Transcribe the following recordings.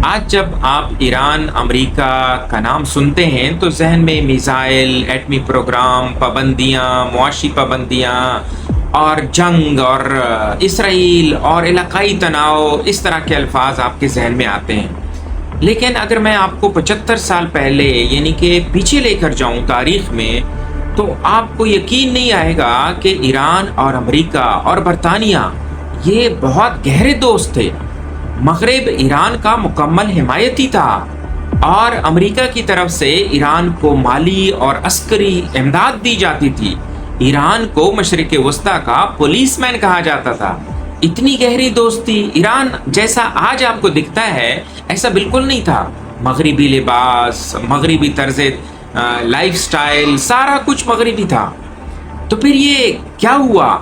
آج جب آپ ایران امریکہ کا نام سنتے ہیں تو ذہن میں میزائل، ایٹمی پروگرام، پابندیاں، معاشی پابندیاں اور جنگ اور اسرائیل اور علاقائی تناؤ، اس طرح کے الفاظ آپ کے ذہن میں آتے ہیں۔ لیکن اگر میں آپ کو 75 سال پہلے یعنی کہ پیچھے لے کر جاؤں تاریخ میں، تو آپ کو یقین نہیں آئے گا کہ ایران اور امریکہ اور برطانیہ یہ بہت گہرے دوست تھے۔ مغرب ایران کا مکمل حمایتی تھا اور امریکہ کی طرف سے ایران کو مالی اور عسکری امداد دی جاتی تھی۔ ایران کو مشرق وسطیٰ کا پولیس مین کہا جاتا تھا۔ اتنی گہری دوستی، ایران جیسا آج آپ کو دکھتا ہے ایسا بالکل نہیں تھا۔ مغربی لباس، مغربی طرز لائف سٹائل، سارا کچھ مغربی تھا۔ تو پھر یہ کیا ہوا،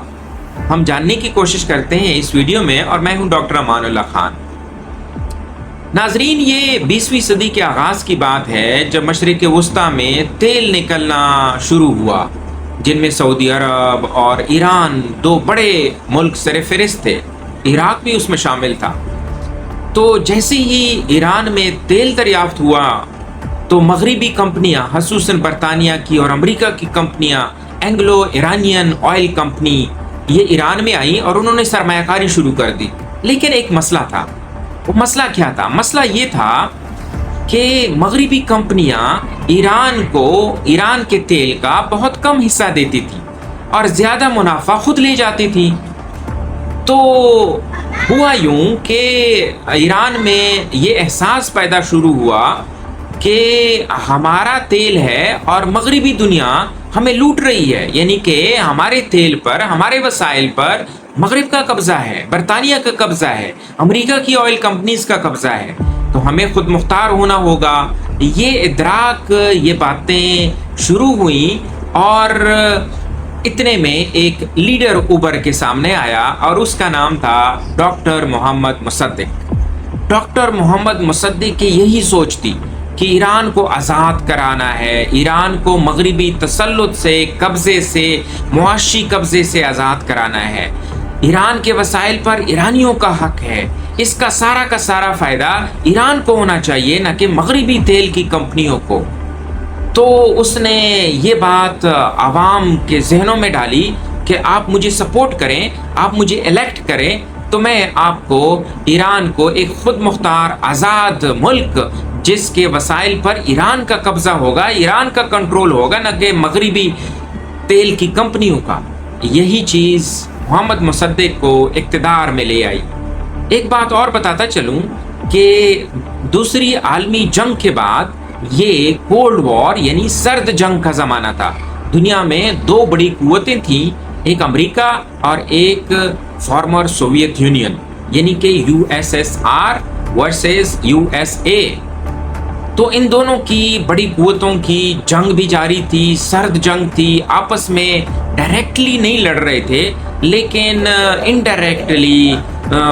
ہم جاننے کی کوشش کرتے ہیں اس ویڈیو میں، اور میں ہوں ڈاکٹر امان اللہ خان۔ ناظرین، یہ 20ویں صدی کے آغاز کی بات ہے جب مشرق وسطیٰ میں تیل نکلنا شروع ہوا، جن میں سعودی عرب اور ایران دو بڑے ملک سر فہرست تھے۔ عراق بھی اس میں شامل تھا۔ تو جیسے ہی ایران میں تیل دریافت ہوا تو مغربی کمپنیاں، خصوصاً برطانیہ کی اور امریکہ کی کمپنیاں، اینگلو ایرانین آئل کمپنی، یہ ایران میں آئیں اور انہوں نے سرمایہ کاری شروع کر دی۔ لیکن ایک مسئلہ تھا۔ وہ مسئلہ کیا تھا؟ مسئلہ یہ تھا کہ مغربی کمپنیاں ایران کو ایران کے تیل کا بہت کم حصہ دیتی تھی اور زیادہ منافع خود لے جاتی تھی۔ تو ہوا یوں کہ ایران میں یہ احساس پیدا شروع ہوا کہ ہمارا تیل ہے اور مغربی دنیا ہمیں لوٹ رہی ہے، یعنی کہ ہمارے تیل پر، ہمارے وسائل پر مغرب کا قبضہ ہے، برطانیہ کا قبضہ ہے، امریکہ کی آئل کمپنیز کا قبضہ ہے، تو ہمیں خود مختار ہونا ہوگا۔ یہ ادراک، یہ باتیں شروع ہوئیں اور اتنے میں ایک لیڈر ابھر کے سامنے آیا اور اس کا نام تھا ڈاکٹر محمد مصدق۔ ڈاکٹر محمد مصدق کی یہی سوچ تھی کہ ایران کو آزاد کرانا ہے، ایران کو مغربی تسلط سے، قبضے سے، معاشی قبضے سے آزاد کرانا ہے۔ ایران کے وسائل پر ایرانیوں کا حق ہے، اس کا سارا فائدہ ایران کو ہونا چاہیے، نہ کہ مغربی تیل کی کمپنیوں کو۔ تو اس نے یہ بات عوام کے ذہنوں میں ڈالی کہ آپ مجھے سپورٹ کریں، آپ مجھے الیکٹ کریں تو میں آپ کو ایران کو ایک خود مختار آزاد ملک، جس کے وسائل پر ایران کا قبضہ ہوگا، ایران کا کنٹرول ہوگا، نہ کہ مغربی تیل کی کمپنیوں کا۔ یہی چیز محمد مصدق کو اقتدار میں لے آئی۔ ایک بات اور بتاتا چلوں کہ دوسری عالمی جنگ کے بعد یہ کولڈ وار یعنی سرد جنگ کا زمانہ تھا۔ دنیا میں دو بڑی قوتیں تھیں، ایک امریکہ اور ایک فارمر سوویت یونین، یعنی کہ USSR ورسز USA۔ تو ان دونوں کی بڑی قوتوں کی جنگ بھی جاری تھی، سرد جنگ تھی، آپس میں ڈائریکٹلی نہیں لڑ رہے تھے لیکن انڈائریکٹلی،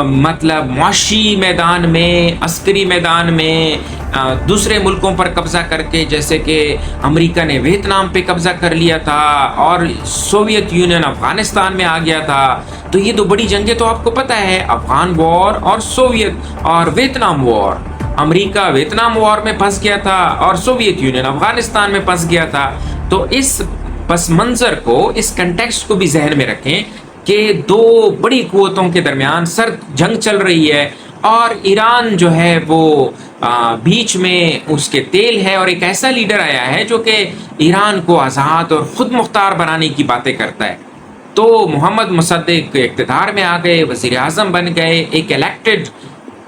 مطلب معاشی میدان میں، عسکری میدان میں، دوسرے ملکوں پر قبضہ کر کے، جیسے کہ امریکہ نے ویتنام پہ قبضہ کر لیا تھا اور سوویت یونین افغانستان میں آ گیا تھا۔ تو یہ دو بڑی جنگیں تو آپ کو پتہ ہے، افغان وار اور سوویت اور ویتنام وار۔ امریکہ ویتنام وار میں پھنس گیا تھا اور سوویت یونین افغانستان میں پھنس گیا تھا۔ تو اس پس منظر کو، اس کنٹیکسٹ کو بھی ذہن میں رکھیں کہ دو بڑی قوتوں کے درمیان سرد جنگ چل رہی ہے اور ایران جو ہے وہ بیچ میں اس کے تیل ہے، اور ایک ایسا لیڈر آیا ہے جو کہ ایران کو آزاد اور خود مختار بنانے کی باتیں کرتا ہے۔ تو محمد مصدق اقتدار میں آ گئے، وزیر اعظم بن گئے، ایک الیکٹڈ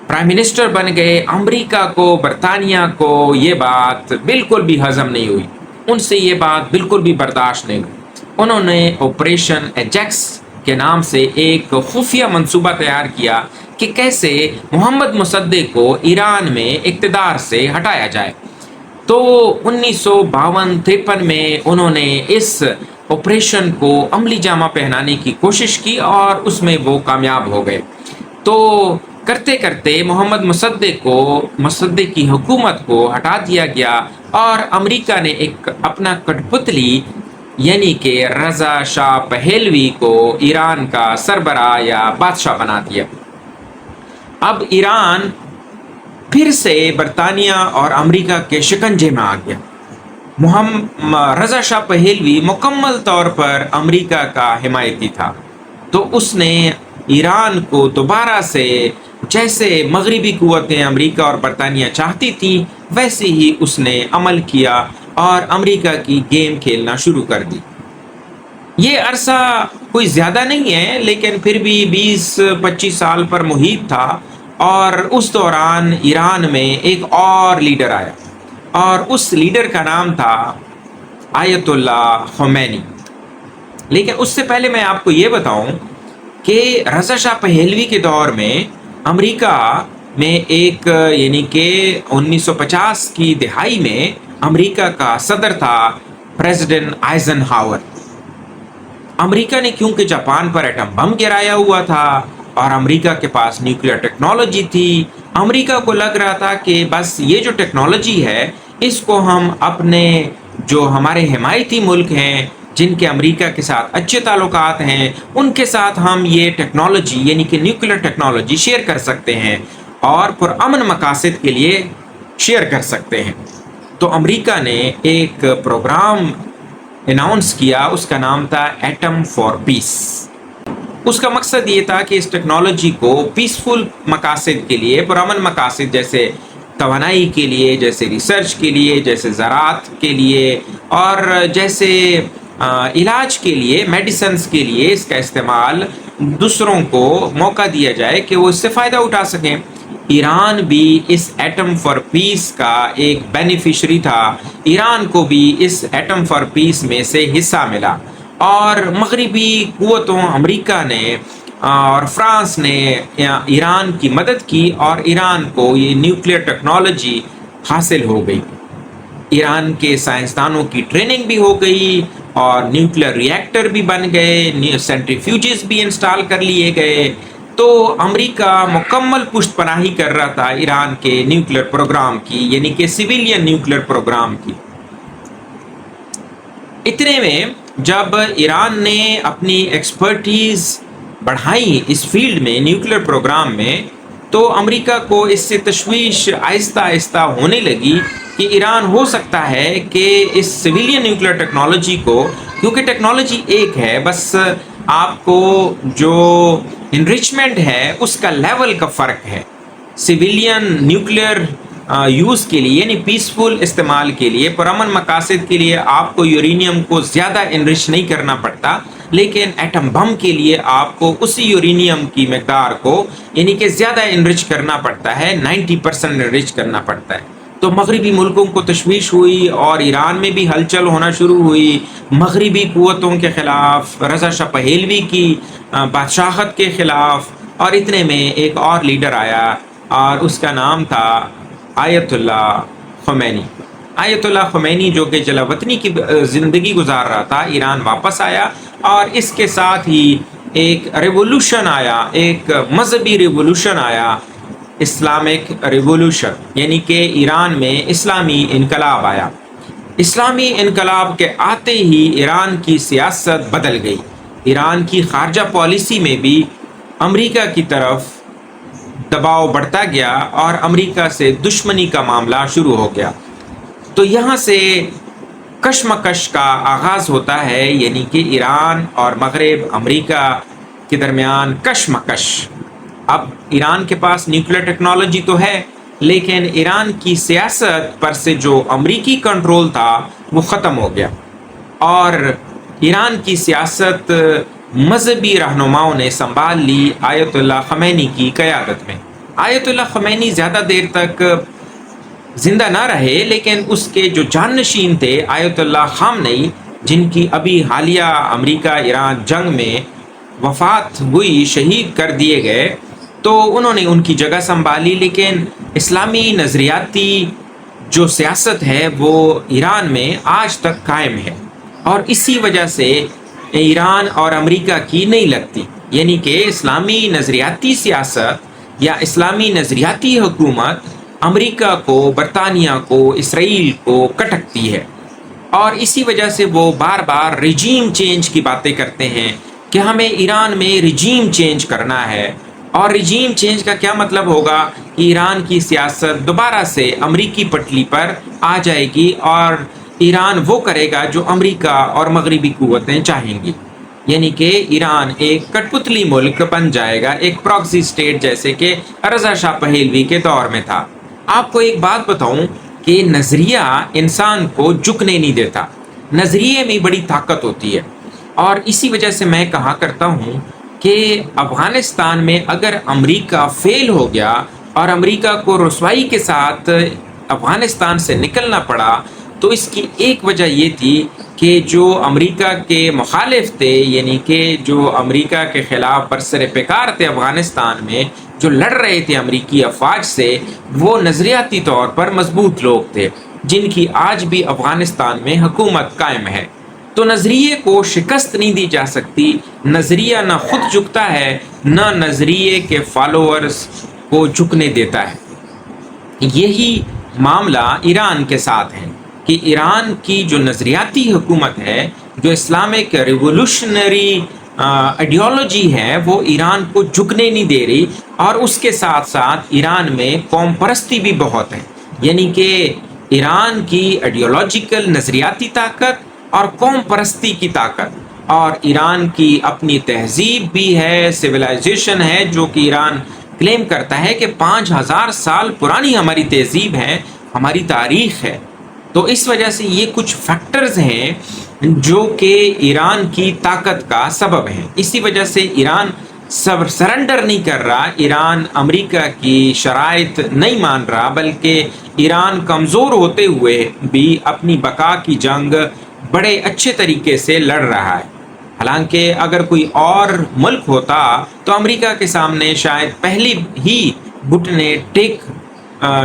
پرائم منسٹر بن گئے۔ امریکہ کو، برطانیہ کو یہ بات بالکل بھی ہضم نہیں ہوئی، ان سے یہ بات بالکل بھی برداشت نہیں ہوئی۔ انہوں نے آپریشن ایجیکس کے نام سے ایک خفیہ منصوبہ تیار کیا کہ کیسے محمد مصدق کو ایران میں اقتدار سے ہٹایا جائے۔ تو 1952-53 میں انہوں نے اس آپریشن کو عملی جامہ پہنانے کی کوشش کی اور اس میں وہ کامیاب ہو گئے۔ تو کرتے کرتے محمد مصدق کی حکومت کو ہٹا دیا گیا اور امریکہ نے ایک اپنا کٹ پتلی یعنی کہ رضا شاہ پہلوی کو ایران کا سربراہ یا بادشاہ بنا دیا۔ اب ایران پھر سے برطانیہ اور امریکہ کے شکنجے میں آ گیا۔ رضا شاہ پہلوی مکمل طور پر امریکہ کا حمایتی تھا، تو اس نے ایران کو دوبارہ سے، جیسے مغربی قوتیں امریکہ اور برطانیہ چاہتی تھیں، ویسے ہی اس نے عمل کیا اور امریکہ کی گیم کھیلنا شروع کر دی۔ یہ عرصہ کوئی زیادہ نہیں ہے، لیکن پھر بھی 20-25 سال پر محیط تھا، اور اس دوران ایران میں ایک اور لیڈر آیا، اور اس لیڈر کا نام تھا آیت اللہ خمینی۔ لیکن اس سے پہلے میں آپ کو یہ بتاؤں کہ رضا شاہ پہلوی کے دور میں امریکہ میں ایک، یعنی کہ 1950 کی دہائی میں امریکہ کا صدر تھا پریزیڈنٹ آئزن ہاور۔ امریکہ نے کیونکہ جاپان پر ایٹم بم گرایا ہوا تھا اور امریکہ کے پاس نیوکلیئر ٹیکنالوجی تھی، امریکہ کو لگ رہا تھا کہ بس یہ جو ٹیکنالوجی ہے اس کو ہم اپنے جو ہمارے حمایتی ملک ہیں، جن کے امریکہ کے ساتھ اچھے تعلقات ہیں، ان کے ساتھ ہم یہ ٹیکنالوجی یعنی کہ نیوکلیئر ٹیکنالوجی شیئر کر سکتے ہیں اور پرامن مقاصد کے لیے شیئر کر سکتے ہیں۔ تو امریکہ نے ایک پروگرام اناؤنس کیا، اس کا نام تھا ایٹم فار پیس۔ اس کا مقصد یہ تھا کہ اس ٹیکنالوجی کو پیسفل مقاصد کے لیے، پرامن مقاصد جیسے توانائی کے لیے، جیسے ریسرچ کے لیے، جیسے زراعت کے لیے، اور جیسے علاج کے لیے، میڈیسنز کے لیے اس کا استعمال دوسروں کو موقع دیا جائے کہ وہ اس سے فائدہ اٹھا سکیں۔ ایران بھی اس ایٹم فار پیس کا ایک بینیفیشری تھا، ایران کو بھی اس ایٹم فار پیس میں سے حصہ ملا، اور مغربی قوتوں امریکہ نے اور فرانس نے ایران کی مدد کی، اور ایران کو یہ نیوکلیئر ٹیکنالوجی حاصل ہو گئی۔ ایران کے سائنسدانوں کی ٹریننگ بھی ہو گئی، اور نیوکلیئر ری ایکٹر بھی بن گئے، سینٹریفیوجز بھی انسٹال کر لیے گئے۔ تو امریکہ مکمل پشت پناہی کر رہا تھا ایران کے نیوکلیئر پروگرام کی، یعنی کہ سویلین نیوکلیئر پروگرام کی۔ اتنے میں جب ایران نے اپنی ایکسپرٹیز بڑھائی اس فیلڈ میں، نیوکلیئر پروگرام میں، تو امریکہ کو اس سے تشویش آہستہ آہستہ ہونے لگی کہ ایران ہو سکتا ہے کہ اس سویلین نیوکلیئر ٹیکنالوجی کو، کیونکہ ٹیکنالوجی ایک ہے، بس آپ کو جو انریچمنٹ ہے اس کا لیول کا فرق ہے۔ سویلین نیوکلیئر یوز کے لیے، یعنی پیسفل استعمال کے لیے، پرامن مقاصد کے لیے آپ کو یورینیم کو زیادہ انرچ نہیں کرنا پڑتا، لیکن ایٹم بم کے لیے آپ کو اسی یورینیم کی مقدار کو، یعنی کہ زیادہ انرچ کرنا پڑتا ہے، 90% انرچ کرنا پڑتا ہے۔ تو مغربی ملکوں کو تشویش ہوئی، اور ایران میں بھی ہلچل ہونا شروع ہوئی مغربی قوتوں کے خلاف، رضا شاہ پہلوی کی بادشاہت کے خلاف۔ اور اتنے میں ایک اور لیڈر آیا، اور اس کا نام تھا آیت اللہ خمینی۔ آیت اللہ خمینی جو کہ جلا وطنی کی زندگی گزار رہا تھا، ایران واپس آیا، اور اس کے ساتھ ہی ایک ریولوشن آیا، ایک مذہبی ریولوشن آیا، اسلامک ریولوشن، یعنی کہ ایران میں اسلامی انقلاب آیا۔ اسلامی انقلاب کے آتے ہی ایران کی سیاست بدل گئی، ایران کی خارجہ پالیسی میں بھی امریکہ کی طرف دباؤ بڑھتا گیا، اور امریکہ سے دشمنی کا معاملہ شروع ہو گیا۔ تو یہاں سے کشمکش کا آغاز ہوتا ہے، یعنی کہ ایران اور مغرب، امریکہ کے درمیان کشمکش۔ اب ایران کے پاس نیوکلیئر ٹیکنالوجی تو ہے، لیکن ایران کی سیاست پر سے جو امریکی کنٹرول تھا وہ ختم ہو گیا، اور ایران کی سیاست مذہبی رہنماؤں نے سنبھال لی آیت اللہ خمینی کی قیادت میں۔ آیت اللہ خمینی زیادہ دیر تک زندہ نہ رہے، لیکن اس کے جو جانشین تھے آیت اللہ خامنئی، جن کی ابھی حالیہ امریکہ ایران جنگ میں وفات ہوئی، شہید کر دیے گئے، تو انہوں نے ان کی جگہ سنبھالی۔ لیکن اسلامی نظریاتی جو سیاست ہے وہ ایران میں آج تک قائم ہے، اور اسی وجہ سے ایران اور امریکہ کی نہیں لگتی، یعنی کہ اسلامی نظریاتی سیاست یا اسلامی نظریاتی حکومت امریکہ کو، برطانیہ کو، اسرائیل کو کٹکتی ہے، اور اسی وجہ سے وہ بار بار رجیم چینج کی باتیں کرتے ہیں کہ ہمیں ایران میں رجیم چینج کرنا ہے، اور رجیم چینج کا کیا مطلب ہوگا کہ ایران کی سیاست دوبارہ سے امریکی پٹلی پر آ جائے گی اور ایران وہ کرے گا جو امریکہ اور مغربی قوتیں چاہیں گی، یعنی کہ ایران ایک کٹ پتلی ملک بن جائے گا، ایک پراکسی اسٹیٹ جیسے کہ رضا شاہ پہلوی کے دور میں تھا۔ آپ کو ایک بات بتاؤں کہ نظریہ انسان کو جھکنے نہیں دیتا، نظریے میں بڑی طاقت ہوتی ہے، اور اسی وجہ سے میں کہا کرتا ہوں کہ افغانستان میں اگر امریکہ فیل ہو گیا اور امریکہ کو رسوائی کے ساتھ افغانستان سے نکلنا پڑا، تو اس کی ایک وجہ یہ تھی کہ جو امریکہ کے مخالف تھے، یعنی کہ جو امریکہ کے خلاف برسر پیکار تھے افغانستان میں، جو لڑ رہے تھے امریکی افواج سے، وہ نظریاتی طور پر مضبوط لوگ تھے جن کی آج بھی افغانستان میں حکومت قائم ہے۔ تو نظریے کو شکست نہیں دی جا سکتی، نظریہ نہ خود جھکتا ہے نہ نظریے کے فالوورز کو جھکنے دیتا ہے۔ یہی معاملہ ایران کے ساتھ ہے کہ ایران کی جو نظریاتی حکومت ہے، جو اسلامک ریولوشنری آئیڈیالوجی ہے، وہ ایران کو جھکنے نہیں دے رہی، اور اس کے ساتھ ساتھ ایران میں قوم پرستی بھی بہت ہے، یعنی کہ ایران کی آئیڈیالوجیکل نظریاتی طاقت اور قوم پرستی کی طاقت، اور ایران کی اپنی تہذیب بھی ہے، سویلائزیشن ہے، جو کہ ایران کلیم کرتا ہے کہ 5000 سال پرانی ہماری تہذیب ہے، ہماری تاریخ ہے۔ تو اس وجہ سے یہ کچھ فیکٹرز ہیں جو کہ ایران کی طاقت کا سبب ہیں۔ اسی وجہ سے ایران سرنڈر نہیں کر رہا، ایران امریکہ کی شرائط نہیں مان رہا، بلکہ ایران کمزور ہوتے ہوئے بھی اپنی بقا کی جنگ بڑے اچھے طریقے سے لڑ رہا ہے۔ حالانکہ اگر کوئی اور ملک ہوتا تو امریکہ کے سامنے شاید پہلی ہی گھٹنے ٹیک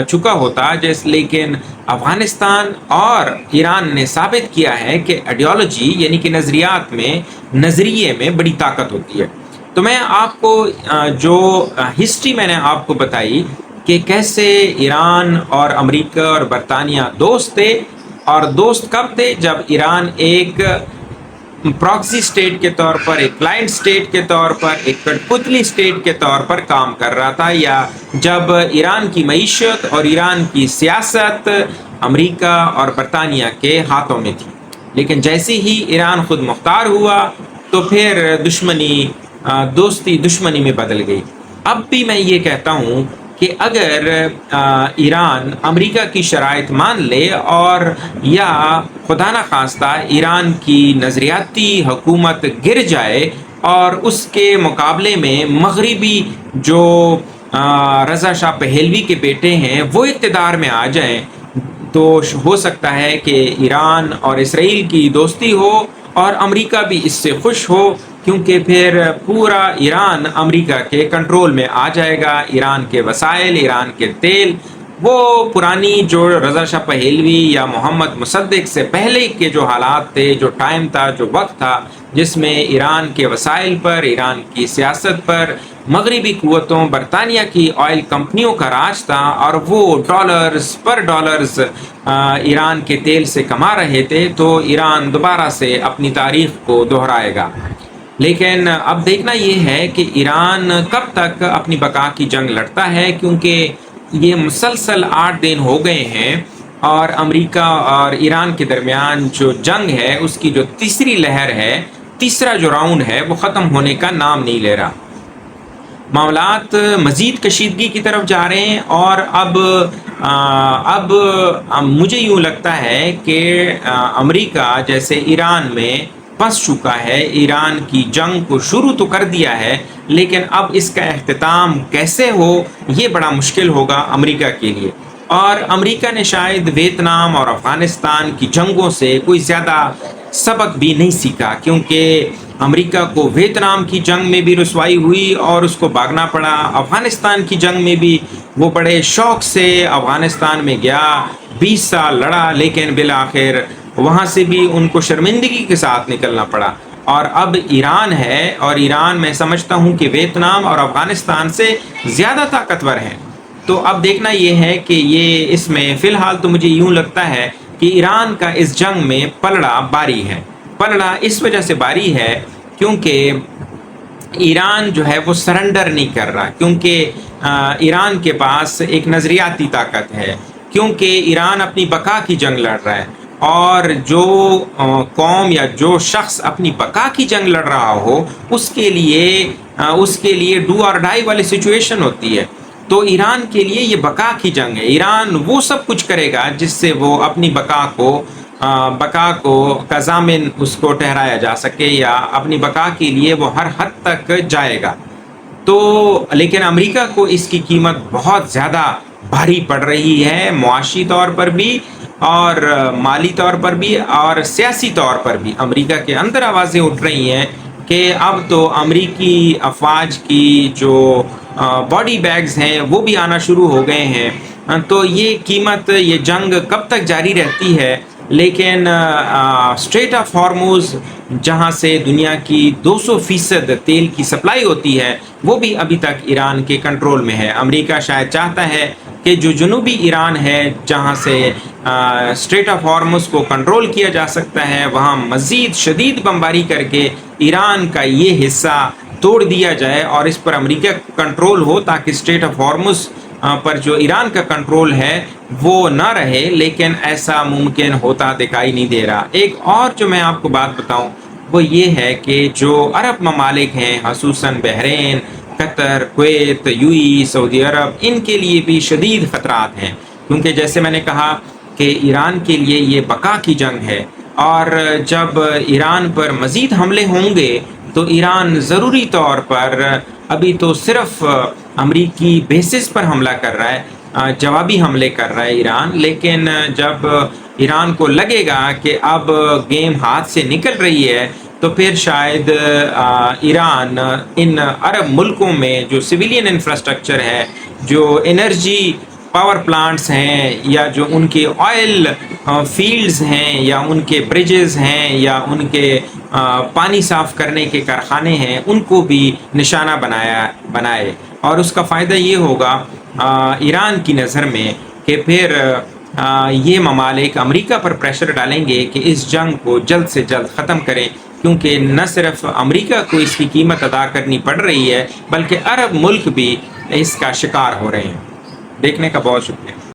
چکا ہوتا، لیکن افغانستان اور ایران نے ثابت کیا ہے کہ آئیڈیالوجی یعنی کہ نظریات میں، نظریے میں بڑی طاقت ہوتی ہے۔ تو میں آپ کو جو ہسٹری میں نے آپ کو بتائی کہ کیسے ایران اور امریکہ اور برطانیہ دوست تھے، اور دوست کب تھے؟ جب ایران ایک پراکسی اسٹیٹ کے طور پر، ایک کلائنٹ اسٹیٹ کے طور پر، ایک کٹ پتلی اسٹیٹ کے طور پر کام کر رہا تھا، یا جب ایران کی معیشت اور ایران کی سیاست امریکہ اور برطانیہ کے ہاتھوں میں تھی۔ لیکن جیسے ہی ایران خود مختار ہوا تو پھر دوستی دشمنی میں بدل گئی۔ اب بھی میں یہ کہتا ہوں کہ اگر ایران امریکہ کی شرائط مان لے، اور یا خدا نخواستہ ایران کی نظریاتی حکومت گر جائے اور اس کے مقابلے میں مغربی جو رضا شاہ پہلوی کے بیٹے ہیں وہ اقتدار میں آ جائیں، تو ہو سکتا ہے کہ ایران اور اسرائیل کی دوستی ہو اور امریکہ بھی اس سے خوش ہو، کیونکہ پھر پورا ایران امریکہ کے کنٹرول میں آ جائے گا۔ ایران کے وسائل، ایران کے تیل، وہ پرانی جو رضا شاہ پہلوی یا محمد مصدق سے پہلے کے جو حالات تھے، جو ٹائم تھا، جو وقت تھا، جس میں ایران کے وسائل پر، ایران کی سیاست پر مغربی قوتوں، برطانیہ کی آئل کمپنیوں کا راج تھا، اور وہ ڈالرز پر ڈالرز ایران کے تیل سے کما رہے تھے، تو ایران دوبارہ سے اپنی تاریخ کو دہرائے گا۔ لیکن اب دیکھنا یہ ہے کہ ایران کب تک اپنی بقا کی جنگ لڑتا ہے، کیونکہ یہ مسلسل 8 دن ہو گئے ہیں، اور امریکہ اور ایران کے درمیان جو جنگ ہے اس کی جو تیسری لہر ہے، تیسرا جو راؤنڈ ہے، وہ ختم ہونے کا نام نہیں لے رہا۔ معاملات مزید کشیدگی کی طرف جا رہے ہیں، اور اب مجھے یوں لگتا ہے کہ امریکہ جیسے ایران میں پھنس چکا ہے، ایران کی جنگ کو شروع تو کر دیا ہے، لیکن اب اس کا اختتام کیسے ہو یہ بڑا مشکل ہوگا امریکہ کے لیے۔ اور امریکہ نے شاید ویتنام اور افغانستان کی جنگوں سے کوئی زیادہ سبق بھی نہیں سیکھا، کیونکہ امریکہ کو ویتنام کی جنگ میں بھی رسوائی ہوئی اور اس کو بھاگنا پڑا، افغانستان کی جنگ میں بھی وہ بڑے شوق سے افغانستان میں گیا، 20 سال لڑا، لیکن بالآخر وہاں سے بھی ان کو شرمندگی کے ساتھ نکلنا پڑا۔ اور اب ایران ہے، اور ایران میں سمجھتا ہوں کہ ویتنام اور افغانستان سے زیادہ طاقتور ہیں۔ تو اب دیکھنا یہ ہے کہ یہ اس میں فی الحال تو مجھے یوں لگتا ہے کہ ایران کا اس جنگ میں پلڑا باری ہے۔ پلڑا اس وجہ سے باری ہے کیونکہ ایران جو ہے وہ سرنڈر نہیں کر رہا، کیونکہ ایران کے پاس ایک نظریاتی طاقت ہے، کیونکہ ایران اپنی بقا کی جنگ لڑ رہا ہے، اور جو قوم یا جو شخص اپنی بقا کی جنگ لڑ رہا ہو اس کے لیے ڈو اور ڈائی والی سچویشن ہوتی ہے۔ تو ایران کے لیے یہ بقا کی جنگ ہے، ایران وہ سب کچھ کرے گا جس سے وہ اپنی بقا کو کا ضامن اس کو ٹھہرایا جا سکے، یا اپنی بقا کے لیے وہ ہر حد تک جائے گا۔ تو لیکن امریکہ کو اس کی قیمت بہت زیادہ بھاری پڑ رہی ہے، معاشی طور پر بھی اور مالی طور پر بھی اور سیاسی طور پر بھی۔ امریکہ کے اندر آوازیں اٹھ رہی ہیں کہ اب تو امریکی افواج کی جو باڈی بیگز ہیں وہ بھی آنا شروع ہو گئے ہیں۔ تو یہ قیمت، یہ جنگ کب تک جاری رہتی ہے؟ لیکن اسٹریٹ آف ہارموز جہاں سے دنیا کی 200% تیل کی سپلائی ہوتی ہے وہ بھی ابھی تک ایران کے کنٹرول میں ہے۔ امریکہ شاید چاہتا ہے کہ جو جنوبی ایران ہے جہاں سے اسٹریٹ آف ہارموز کو کنٹرول کیا جا سکتا ہے، وہاں مزید شدید بمباری کر کے ایران کا یہ حصہ توڑ دیا جائے اور اس پر امریکہ کنٹرول ہو، تاکہ اسٹریٹ آف ہارموز پر جو ایران کا کنٹرول ہے وہ نہ رہے، لیکن ایسا ممکن ہوتا دکھائی نہیں دے رہا۔ ایک اور جو میں آپ کو بات بتاؤں وہ یہ ہے کہ جو عرب ممالک ہیں، خصوصاً بحرین، قطر، کویت، یو اے ای، سعودی عرب، ان کے لیے بھی شدید خطرات ہیں، کیونکہ جیسے میں نے کہا کہ ایران کے لیے یہ بقا کی جنگ ہے، اور جب ایران پر مزید حملے ہوں گے تو ایران ضروری طور پر ابھی تو صرف امریکی بیسز پر حملہ کر رہا ہے، جوابی حملے کر رہا ہے ایران، لیکن جب ایران کو لگے گا کہ اب گیم ہاتھ سے نکل رہی ہے تو پھر شاید ایران ان عرب ملکوں میں جو سویلین انفراسٹرکچر ہے، جو انرجی پاور پلانٹس ہیں، یا جو ان کے آئل فیلڈز ہیں، یا ان کے برجز ہیں، یا ان کے پانی صاف کرنے کے کارخانے ہیں، ان کو بھی نشانہ بنائے، اور اس کا فائدہ یہ ہوگا ایران کی نظر میں کہ پھر یہ ممالک امریکہ پر پریشر ڈالیں گے کہ اس جنگ کو جلد سے جلد ختم کریں، کیونکہ نہ صرف امریکہ کو اس کی قیمت ادا کرنی پڑ رہی ہے بلکہ عرب ملک بھی اس کا شکار ہو رہے ہیں۔ دیکھنے کا بہت شکریہ۔